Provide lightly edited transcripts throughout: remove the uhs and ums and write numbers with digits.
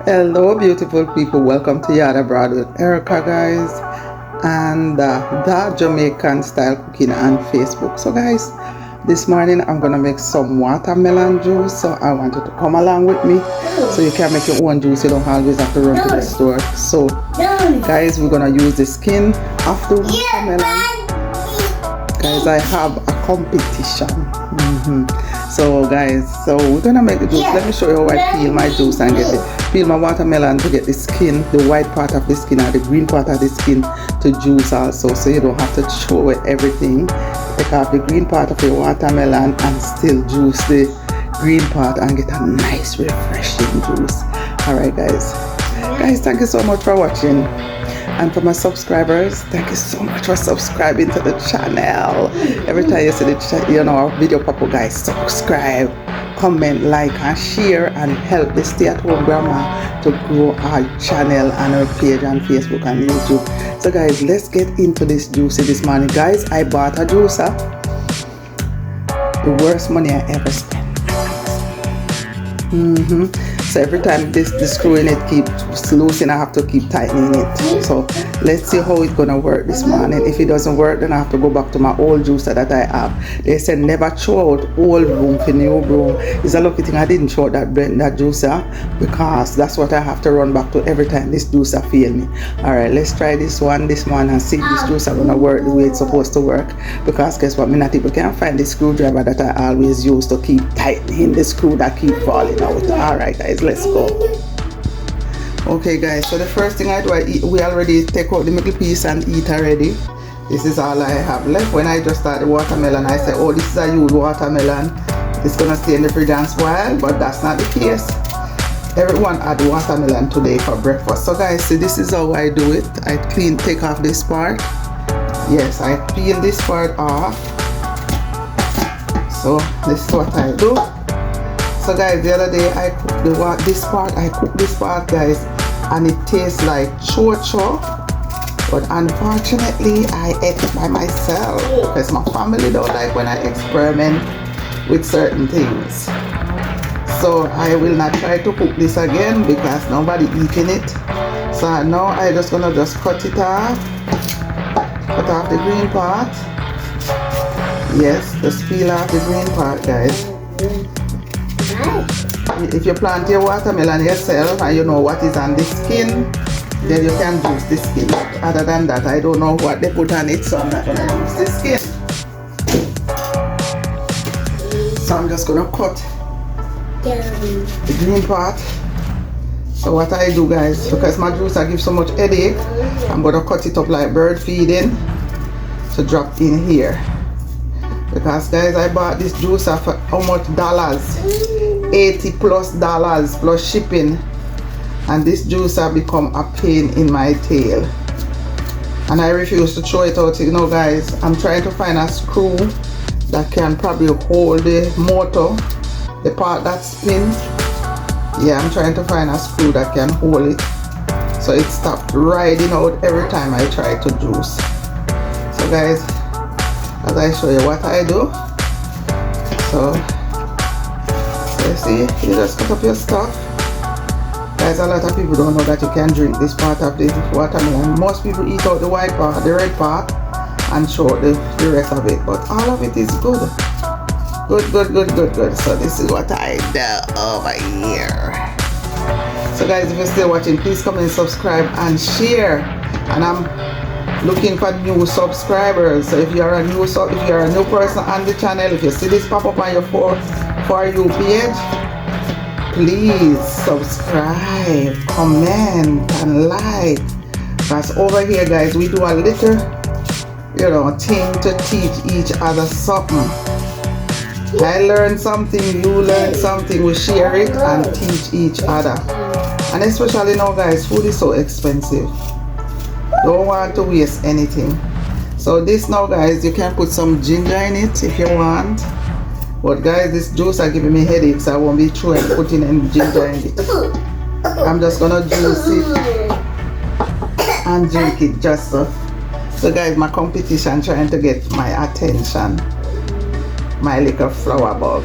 Hello, beautiful people. Welcome to Yard Abroad with Erica, guys, and the Jamaican style cooking on Facebook. So, guys, this morning I'm gonna make some watermelon juice. So, I want you to come along with me so you can make your own juice. You don't always have to run to the store. So, guys, we're gonna use the skin of the watermelon. Guys, I have a competition. So guys, we're gonna make the juice. Let me show you how I peel my juice and peel my watermelon to get the skin, the white part of the skin or the green part of the skin to juice also, so you don't have to throw away everything. Take off the green part of your watermelon and still juice the green part and get a nice refreshing juice. Alright guys, thank you so much for watching. And for my subscribers, thank you so much for subscribing to the channel. Every time you see the our video pop up, guys, subscribe, comment, like, and share, and help the stay-at-home grandma to grow our channel and our page on Facebook and YouTube. So guys, let's get into this juicy this morning. Guys, I bought a juicer. The worst money I ever spent. So every time the screw in it keeps loosening, I have to keep tightening it. So let's see how it's gonna work this morning. If it doesn't work, then I have to go back to my old juicer that I have. They said never throw out old broom for new broom. It's a lucky thing I didn't throw out that juicer, because that's what I have to run back to every time this juicer fail me. Alright, let's try this one and see if this juicer gonna work the way it's supposed to work. Because guess what, many people can't find the screwdriver that I always use to keep tightening the screw that keep falling out. Alright guys, let's go. Okay guys, so the first thing I do, we already take out the middle piece and eat already. This is all I have left. When I just start the watermelon, I say, oh, this is a huge watermelon, it's gonna stay in the fridge and spoil, but that's not the case. Everyone had watermelon today for breakfast. So guys, see, this is how I do it. I take off this part. Yes, I peel this part off. So this is what I do. So guys, the other day I cooked this part, guys, and it tastes like cho-cho, but unfortunately I ate it by myself because my family don't like when I experiment with certain things. So I will not try to cook this again because nobody eating it. So now I just gonna cut it off, cut off the green part. Yes, just peel off the green part, guys. If you plant your watermelon yourself and you know what is on the skin, then you can juice the skin. Other than that, I don't know what they put on it, so I'm not gonna use the skin. So I'm just gonna cut the green part. So what I do, guys, because my juicer gives so much headache, I'm gonna cut it up like bird feeding to drop in here. Because guys, I bought this juicer for how much dollars? $80+ plus shipping, and this juicer become a pain in my tail, and I refuse to throw it out. You know guys, I'm trying to find a screw that can probably hold the motor, the part that spins. Yeah, I'm trying to find a screw that can hold it so it stopped riding out every time I try to juice. So guys, as I show you what I do, so you see, you just cut up your stuff. Guys, a lot of people don't know that you can drink this part of the watermelon. Most people eat out the white part, the red part, and throw out the rest of it. But all of it is good. Good. So this is what I do over here. So guys, if you're still watching, please come and subscribe and share. And I'm looking for new subscribers. So if you're a new person on the channel, if you see this pop up on your For You page, please subscribe, comment, and like. Because over here, guys, we do a little, thing to teach each other something. I learn something, you learn something, we share it and teach each other. And especially now, guys, food is so expensive. Don't want to waste anything. So this now, guys, you can put some ginger in it if you want. But guys, this juice are giving me headaches, so I won't be putting any ginger in it. I'm just gonna juice it and drink it just so. So guys, my competition trying to get my attention. My little flower bug.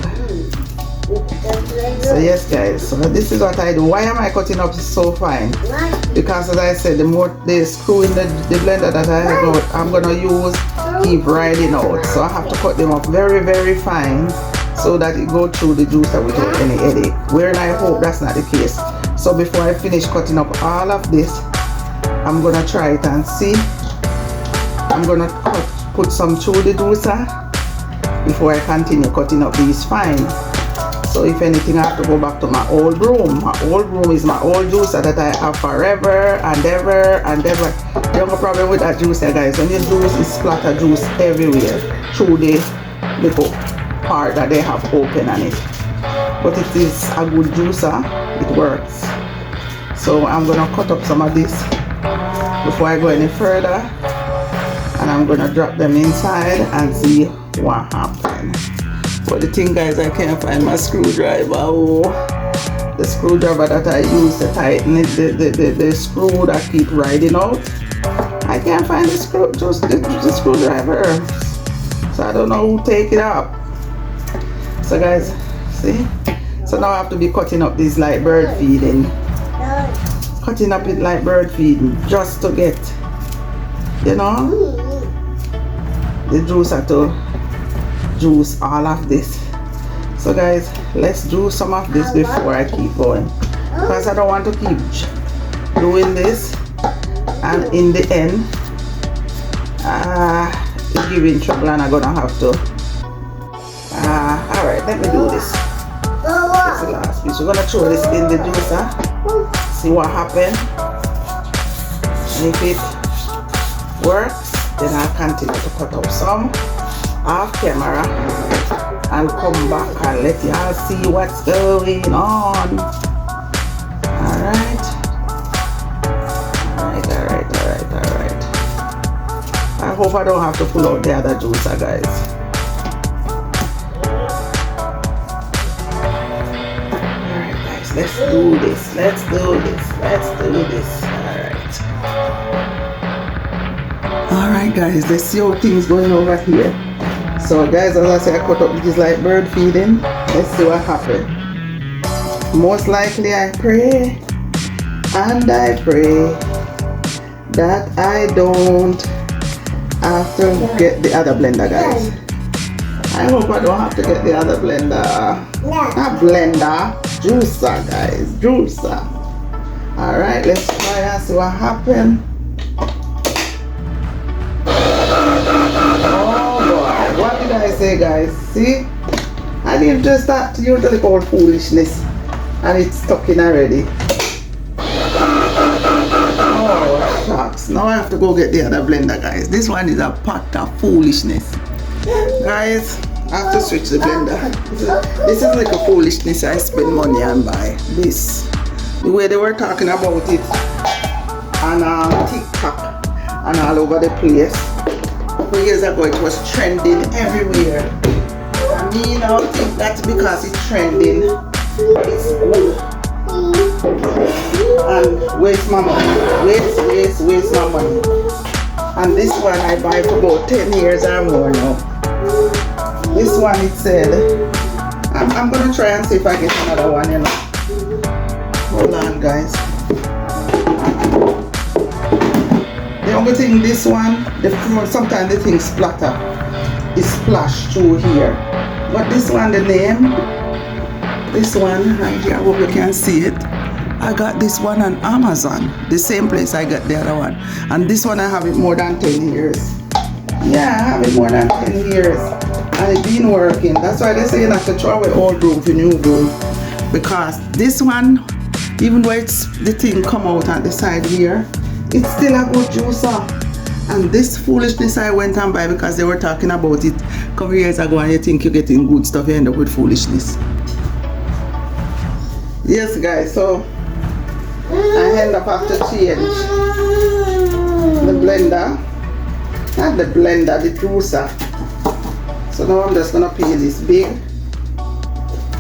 So yes guys, so this is what I do. Why am I cutting up so fine? Because as I said, the more the screw in the blender that I'm gonna use keep riding out. So I have to cut them up very, very fine so that it go through the juicer without any headache. Wherein I hope that's not the case. So before I finish cutting up all of this, I'm gonna try it and see. I'm gonna put some through the juicer before I continue cutting up these fine. So if anything, I have to go back to my old room. My old room is my old juicer that I have forever and ever and ever. The only problem with that juicer, guys, when you juice, it splatter juice everywhere through the little part that they have open on it. But it is a good juicer, it works. So I'm gonna cut up some of this before I go any further, and I'm gonna drop them inside and see what happens. But the thing, guys, I can't find my screwdriver. Oh, the screwdriver that I use to tighten it, the screw that keep riding out. I can't find the screwdriver. So I don't know who take it up. So guys, see? So now I have to be cutting up this like bird feeding. Cutting up it like bird feeding just to get, you know, the juicer to juice all of this. So guys, let's do some of this before I keep going, because I don't want to keep doing this and in the end it's giving trouble and I'm gonna have to alright, let me do this. That's the last piece. We're gonna throw this in the juicer, see what happens, and if it works then I'll continue to cut up some off camera and come back and let y'all see what's going on. Alright. I hope I don't have to pull out the other juicer, guys. Alright guys, let's do this. Alright guys, let's see how things going over here. So guys, as I say, I cut up this like bird feeding. Let's see what happens. Most likely I pray and I pray that I don't have to get the other blender, guys. I hope I don't have to get the other blender. Not blender, juicer, guys, juicer. Alright, let's try and see what happens. What did I say, guys? See? I didn't just start to use the little foolishness and it's stuck in already. Oh, shucks. Now I have to go get the other blender, guys. This one is a pot of foolishness. Guys, I have to switch the blender. This is like a foolishness I spend money and buy. This. The way they were talking about it on TikTok and all over the place. 4 years ago it was trending everywhere. I mean, I don't think that's because it's trending. It's good. And waste my money. Waste my money. And this one I buy for about 10 years or more now. This one, it said, I'm gonna try and see if I get another one, you know. Hold on, guys. The only thing, this one, sometimes the thing splatter. It splash through here. But this one, the name, this one right here, I hope you can see it. I got this one on Amazon, the same place I got the other one. And this one I have it more than 10 years. Yeah, I have it more than 10 years. And it's been working. That's why they say you have to throw away old broom for new broom. Because this one, even though it's the thing come out on the side here, it's still a good juicer. And this foolishness I went and buy because they were talking about it a couple years ago, and you think you're getting good stuff, you end up with foolishness. Yes guys, so I end up have to change the blender. Not the blender, the juicer. So now I'm just gonna peel this big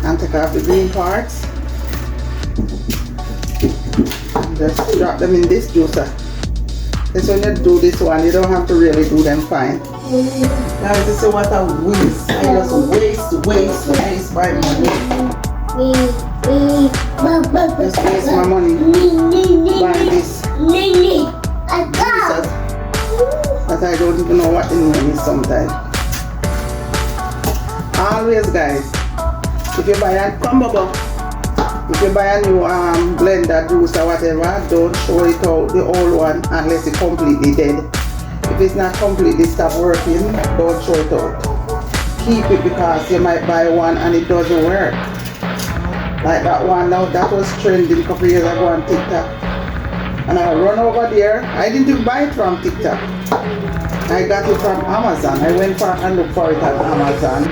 and take off the green parts. And just drop them in this juicer. Because when you do this one, you don't have to really do them fine. Guys, this is what I waste. I just waste my money. Just waste my money buying this juices that I don't even know what the name is sometimes. Always, guys, if you buy a combo box, if you buy a new blender juice or whatever, don't throw it out, the old one, unless it's completely dead. If it's not completely stopped working, don't throw it out. Keep it, because you might buy one and it doesn't work. Like that one now, that was trending a couple years ago on TikTok. And I run over there. I didn't even buy it from TikTok. I got it from Amazon. I went and looked for it on Amazon.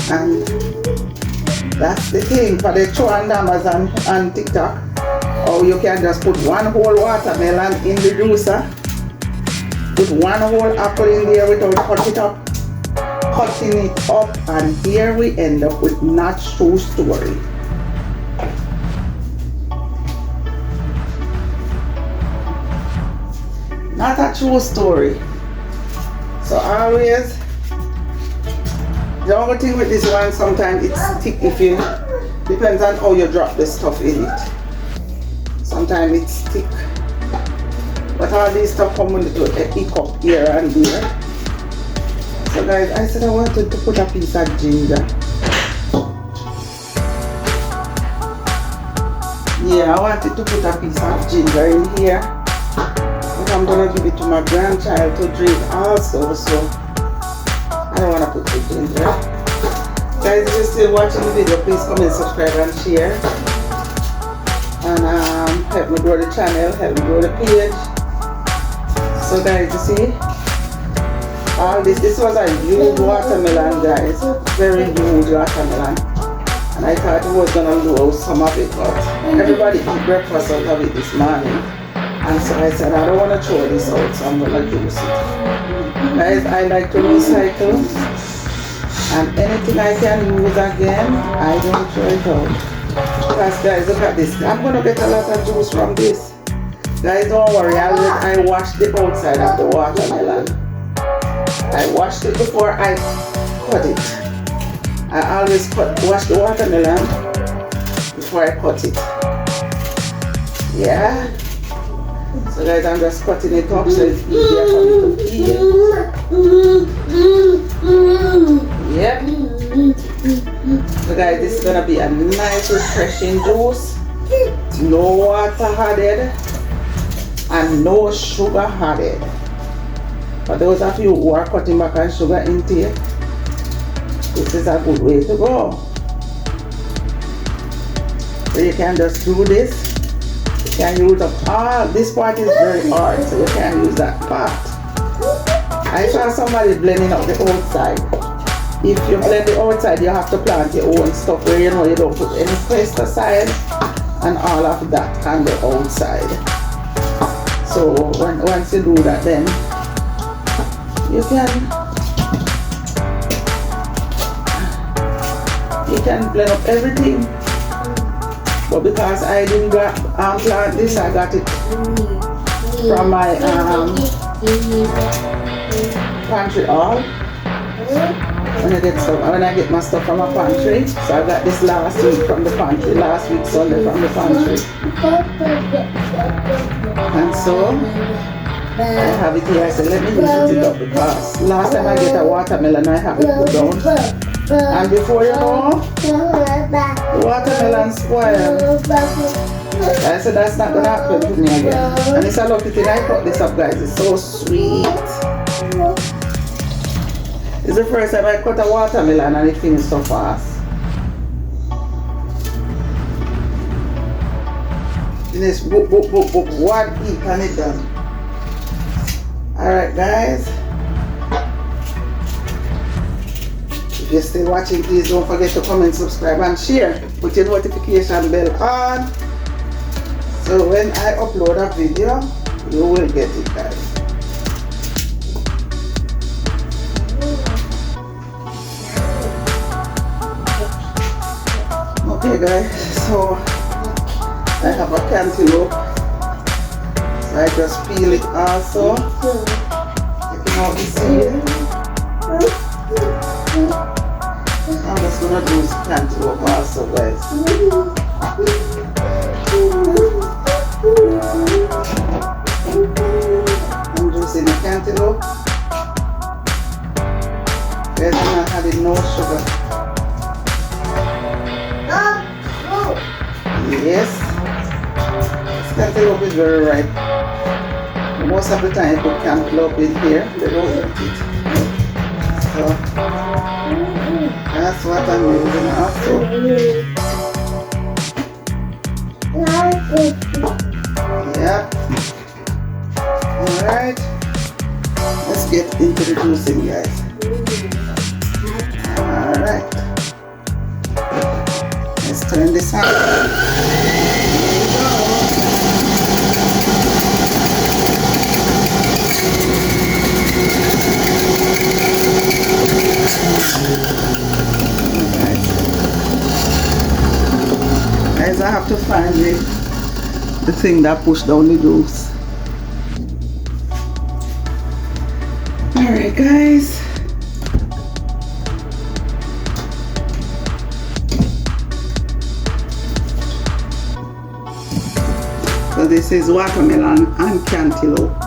And that's the thing for the show on Amazon and TikTok. Or you can just put one whole watermelon in the juicer. Put one whole apple in there without cutting it up, and here we end up with not true story. Not a true story. So always, the only thing with this one, sometimes it's thick. If you, depends on how you drop the stuff in it. Sometimes it's thick. But all these stuff come with a hiccup here and there. So guys, I said I wanted to put a piece of ginger. Yeah, I wanted to put a piece of ginger in here. But I'm gonna give it to my grandchild to drink also, so I don't wanna put the ginger. Guys, if you're still watching the video, please comment, subscribe and share. And help me grow the channel, help me grow the page. So guys, you see, all this was a huge watermelon, guys, very huge watermelon, and I thought I was gonna lose some of it, but everybody eat breakfast out of it this morning, and so I said I don't want to throw this out, so I'm gonna use it. Guys, I like to recycle, and anything I can use again, I don't throw it out. Because guys, look at this, I'm gonna get a lot of juice from this. Guys, don't worry, I washed the outside of the watermelon. I washed it before I cut it. I always wash the watermelon before I cut it. Yeah. So guys, I'm just cutting it up so it's easier for me to peel. Yep. So guys, this is gonna be a nice refreshing juice. No water added and no sugar added. For those of you who are cutting back on sugar intake, this is a good way to go. So you can just do this. You can use up this part is very hard, so you can use that part. I saw somebody blending up the outside. If you blend the outside, you have to plant your own stuff where you know you don't put any pesticide and all of that on the outside. So once you do that, then you can blend up everything. But because I didn't plant this, I got it from my pantry all. When I get my stuff from my pantry, so I got this last week from the pantry, last week Sunday from the pantry. And so I have it here. I said, let me use it up, because last time I get a watermelon, I have it put down. And before you know, the watermelon spoiled. I said, that's not going to happen to me again. And it's a lucky thing I cut this up, guys. It's so sweet. It's the first time I cut a watermelon and it finished so fast. Finish, boop, boop, boop, boop. One eat and it done. Alright, guys. If you're still watching, please don't forget to comment, subscribe and share. Put your notification bell on, so when I upload a video, you will get it, guys. Okay guys, so I have a cantaloupe, so I just peel it also, taking out the seed. I'm just gonna do cantaloupe also, guys. I'm juicing the cantaloupe. Guys, I'm not adding no sugar. Yes, this cantaloupe is very ripe. Most of the time I put cantaloupe in here, they don't eat it. So that's what I'm using also. Yep. Alright. Let's get into the juicing, guys. Alright. Let's turn this on. Guys, I have to find the thing that pushed down the juice. Alright, guys. So this is watermelon and cantaloupe.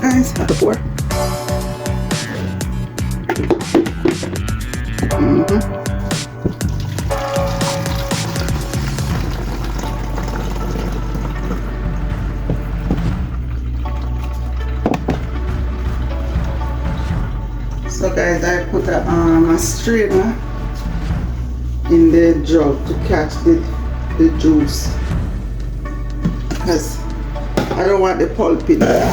Guys, have to pour. So guys, I put a strainer in the jug to catch the juice, because I don't want the pulp in there.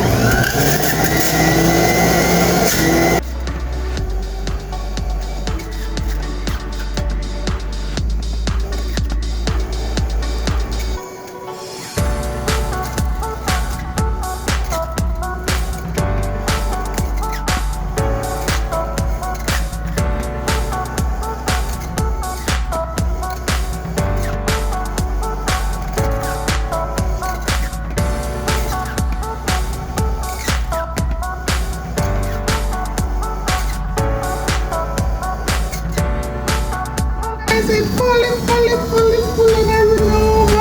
Pulling everything over.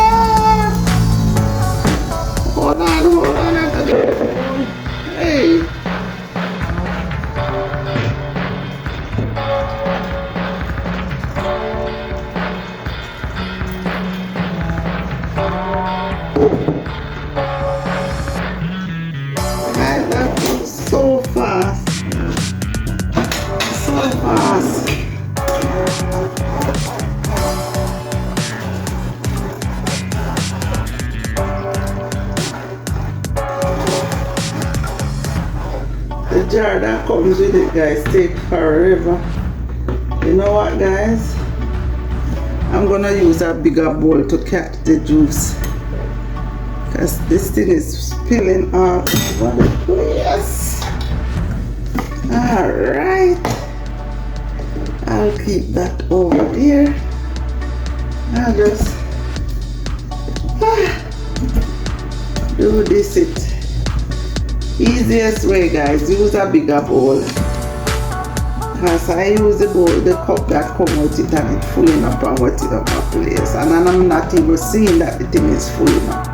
Hold on. Hey. Guys, that was so fast. So fast. The jar that comes with it, guys, take forever. You know what, guys? I'm gonna use a bigger bowl to catch the juice, because this thing is spilling all over the place. Alright, I'll keep that over there. I'll just do this it. Easiest way, guys, use a bigger bowl, because I use the bowl, the cup that comes with it, and it's filling up and wetting up my place, and then I'm not even seeing that the thing is filling up.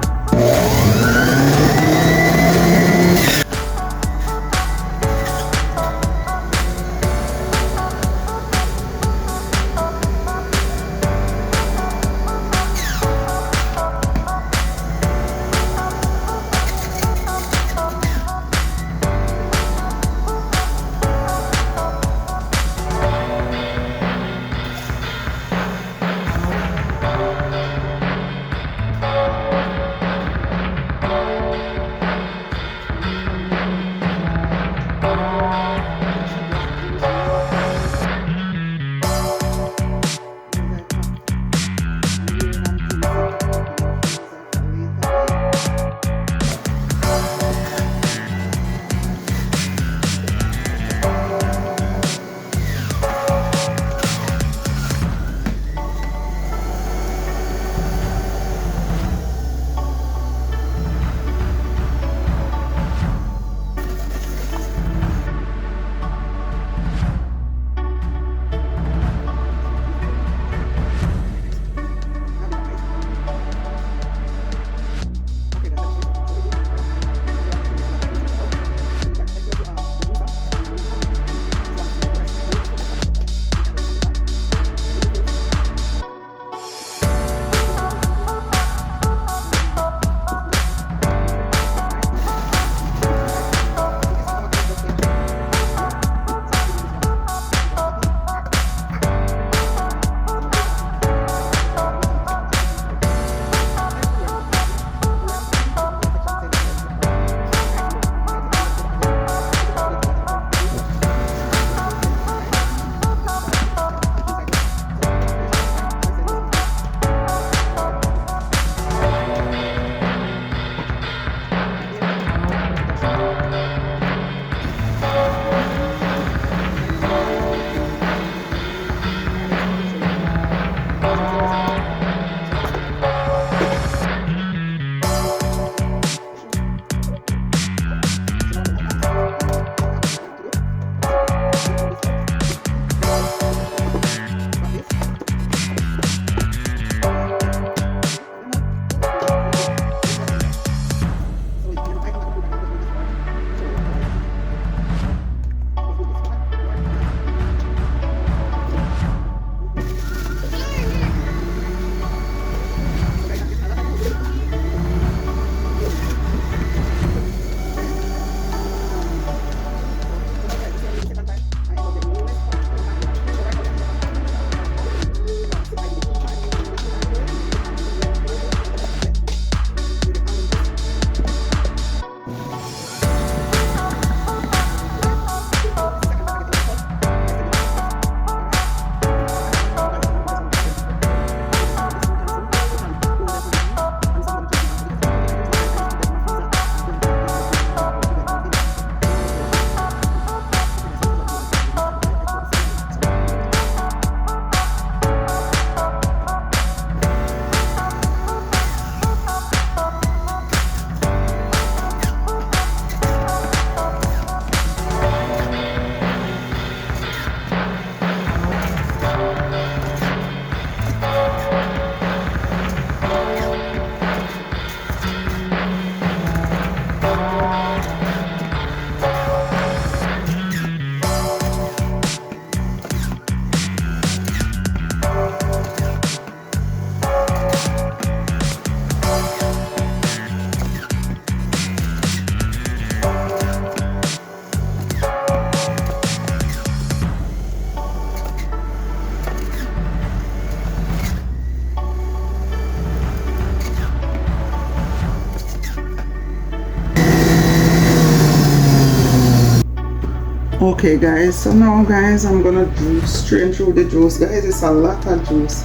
Okay guys, so now guys I'm gonna strain through the juice. Guys, it's a lot of juice.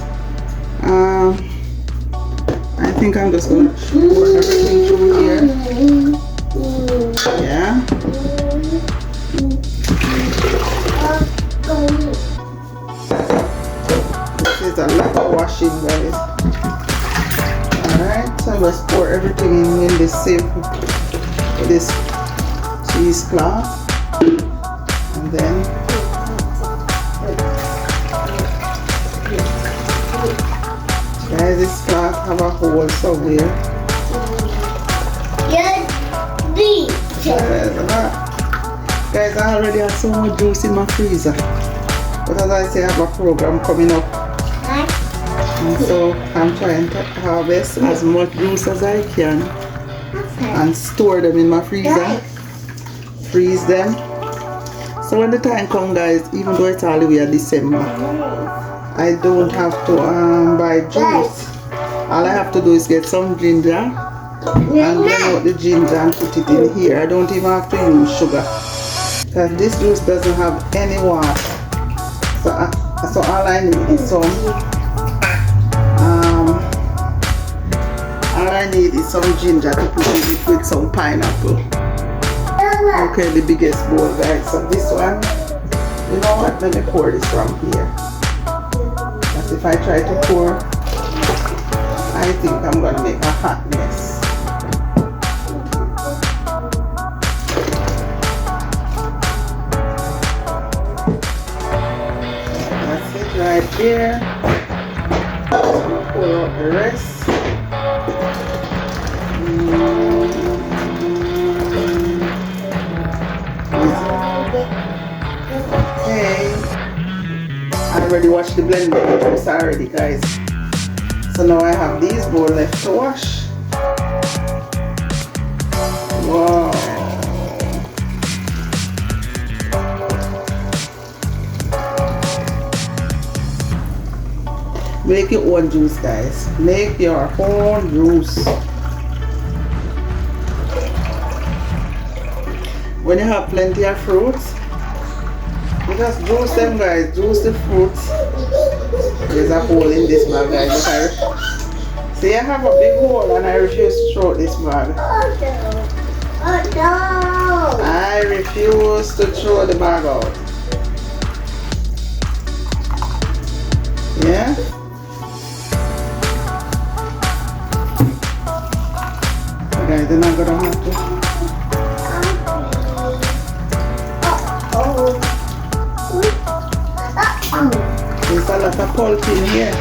I think I'm just gonna pour everything through here. Yeah. This is a lot of washing guys. Alright, so let's pour everything in this cheesecloth. And then guys, this cloth have a hole somewhere. Guys, I already have so much juice in my freezer. But as I say, I have a program coming up. And so I'm trying to harvest as much juice as I can and store them in my freezer. Freeze them. So when the time comes guys, even though it's all the way at December, I don't have to buy juice. All I have to do is get some ginger and blend out the ginger and put it in here. I don't even have to use sugar because this juice doesn't have any water. So all I need is some ginger to put in it with some pineapple. Okay, the biggest bowl guys. So this one, you know what? Let me pour this from here. Because if I try to pour, I think I'm gonna make a hot mess. That's it right there. Pour out the rest. Okay, I already washed the blender juice already guys. So now I have these bowls left to wash. Wow. Make your own juice guys. Make your own juice. When you have plenty of fruits, you just juice them guys, juice the fruits. There's a hole in this bag guys. See, I have a big hole and I refuse to throw this bag. Oh no! I refuse to throw the bag out. Yeah? So guys, then I'm gonna have to there's a lot of pulp in here.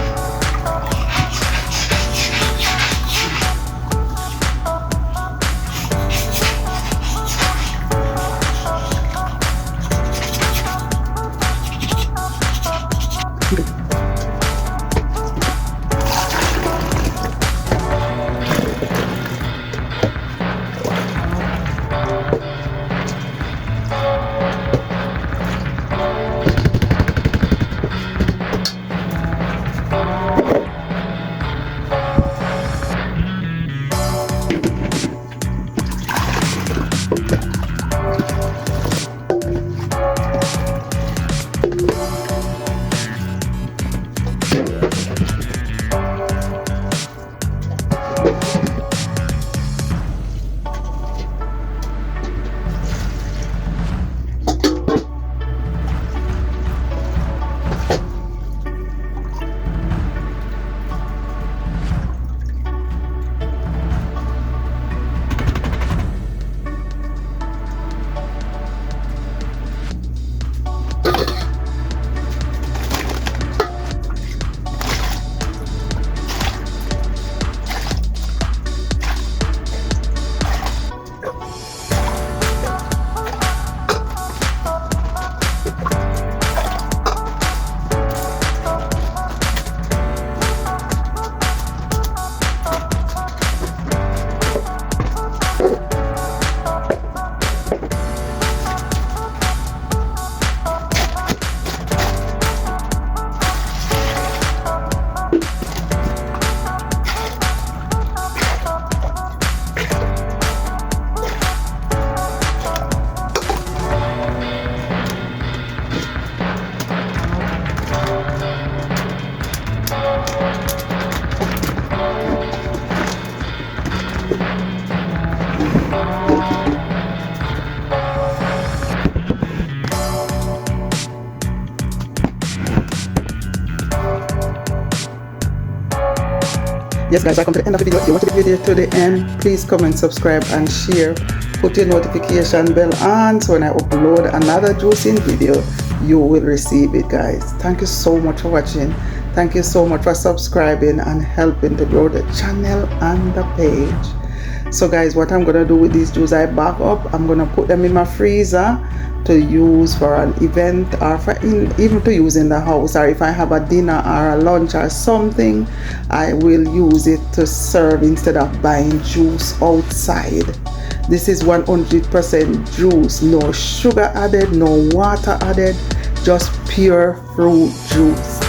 Yes guys, I come to the end of the video. If you watch the video to the end, please comment, subscribe and share. Put your notification bell on so when I upload another juicing video, you will receive it guys. Thank you so much for watching. Thank you so much for subscribing and helping to grow the channel and the page. So guys, what I'm gonna do with these juice I back up, I'm gonna put them in my freezer to use for an event, or for even to use in the house, or if I have a dinner or a lunch or something, I will use it to serve instead of buying juice outside. This is 100% juice, no sugar added, no water added, just pure fruit juice.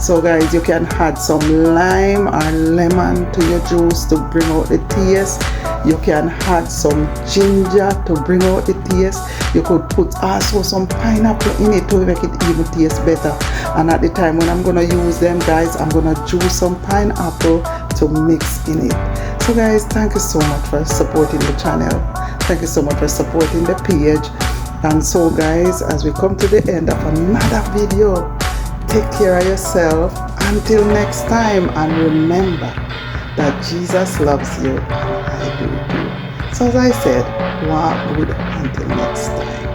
So guys, you can add some lime or lemon to your juice to bring out the taste. You can add some ginger to bring out the taste. You could put also some pineapple in it to make it even taste better. And at the time when I'm gonna use them guys, I'm gonna juice some pineapple to mix in it. So guys, thank you so much for supporting the channel. Thank you so much for supporting the page. And so guys, as we come to the end of another video, take care of yourself until next time, and remember that Jesus loves you and I do too. So as I said, walk good until next time.